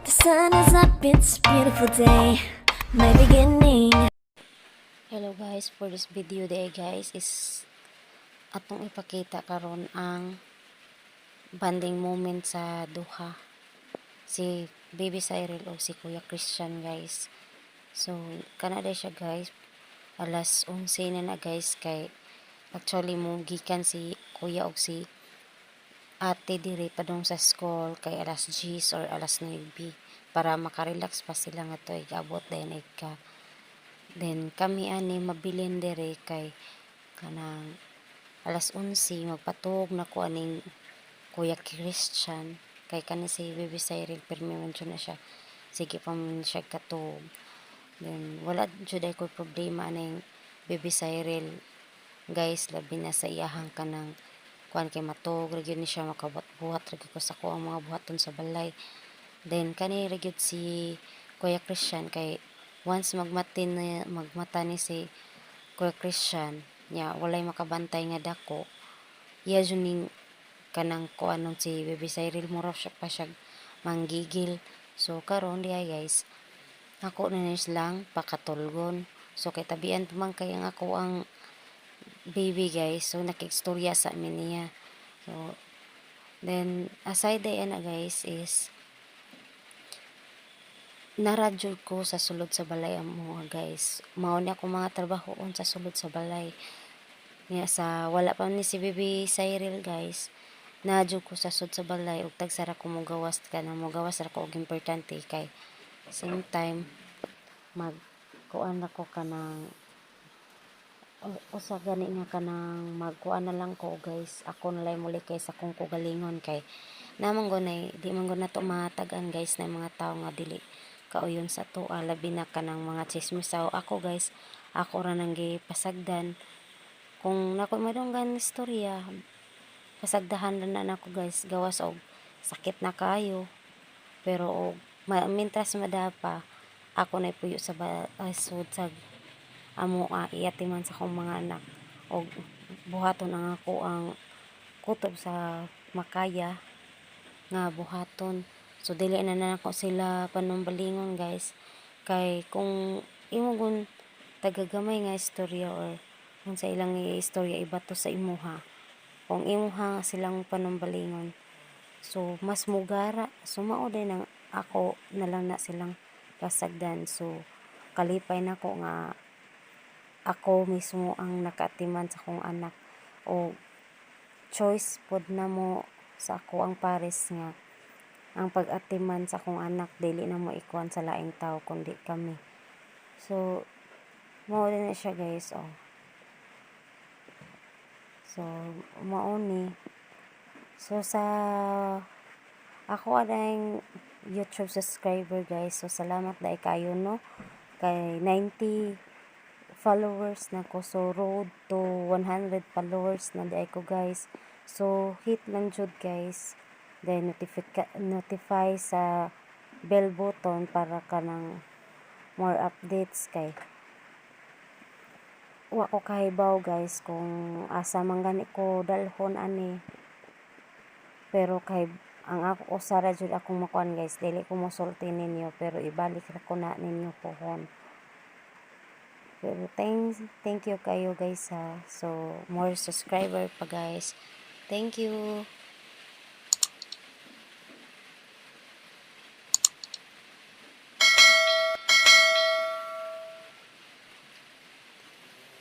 The sun is up, it's a beautiful day, my beginning. Hello guys, for this video day guys is atong ipakita karon ang bonding moment sa duha, si Baby Cyril o si Kuya Christian guys. So kanada siya guys, alas 11 na guys, kay actually mo gikan si Kuya o si ate diri padung sa school kay alas 10 or alas 9 para makarelax pa sila nga to igabot din ka. Then kami ani mabilin dere kay kanang alas 11 magpatog na ko aning Kuya Christian kay kani si Baby Cyril pirmi man na siya, sige pa man siya katog. Then wala jud ay ko problema aning Baby Cyril guys, labi na sa iyahang kanang kuan kay matog ra gyud ni siya, makabuhat ra gyud ko sa ko ang mga buhaton sa balay. Then kani ra gyud si Kuya Christian kay once magmata ni si Kuya Christian nya walay makabantay nga dako, iya jud ning kanang kuanon si Baby Cyril mura siya pa siya manggigil. So karon diay guys, ako na nis lang pakatulgon. So kay tabian man kay ang ako ang baby guys, so nakigstorya sa amin niya. So then aside day na guys is naradyo ko sa sulod sa balay ang mga guys, mao ni ako mga trabahoon sa sulod sa balay niya. Sa wala pa ni si Baby Cyril guys, nadyo ko sa sulod sa balay ug tagsara ko mo gawas ra ko og importante kay same time mag kuan ako kanang usa gani nga kanang magkuan na lang ko guys, ako na lang muli kay sa kung kugalingon kay namang gunay di man gud nato matagan guys na mga tao nga dili kauyon sa to, labi na kanang mga chismisaw. Ako guys, ako ra nang gipasagdan kung nako madunggan istorya, pasagdahan na nako guys gawas og sakit na kayo, pero og mintras madapa ako na puyo sa sud sa amo iatiman sa akong mga anak og buhaton ang ako ang kutob sa makaya nga buhaton. So dili na nako sila panumbalingon guys, kay kung imo tagagamay nga istorya or kung sa ilang istorya ibato sa imuha, kung imuha silang panumbalingon, so mas mugara. So mao din ang ako na lang na silang pasagdan. So kalipay nako nga ako mismo ang nakaatiman sa akong anak, o choice pod na mo sa ako ang pares nga ang pag-atiman sa akong anak, dili na mo ikuan sa laing tao kundi kami. So mao din na siya guys. So mao ni, so sa ako adayong YouTube subscriber guys, so salamat dai kayo no, kay 90 followers na ko. So road to 100 followers na di ko guys. So hit lang jud guys, then notify sa bell button para kanang more updates. Kay wa ko kahibaw guys kung asa man gani ko dalhon ani, pero kay ang ako usara jud akong makuan guys, dili ko mosulti ninyo pero ibalik ra ko na ninyo pohon. Pero thank you kayo guys ha. So more subscriber pa guys, thank you.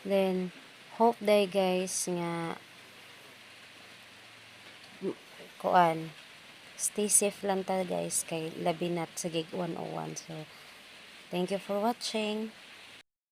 Then hope day guys nga kuan stay safe lang ta guys, kay labi na sa gig 101. So thank you for watching.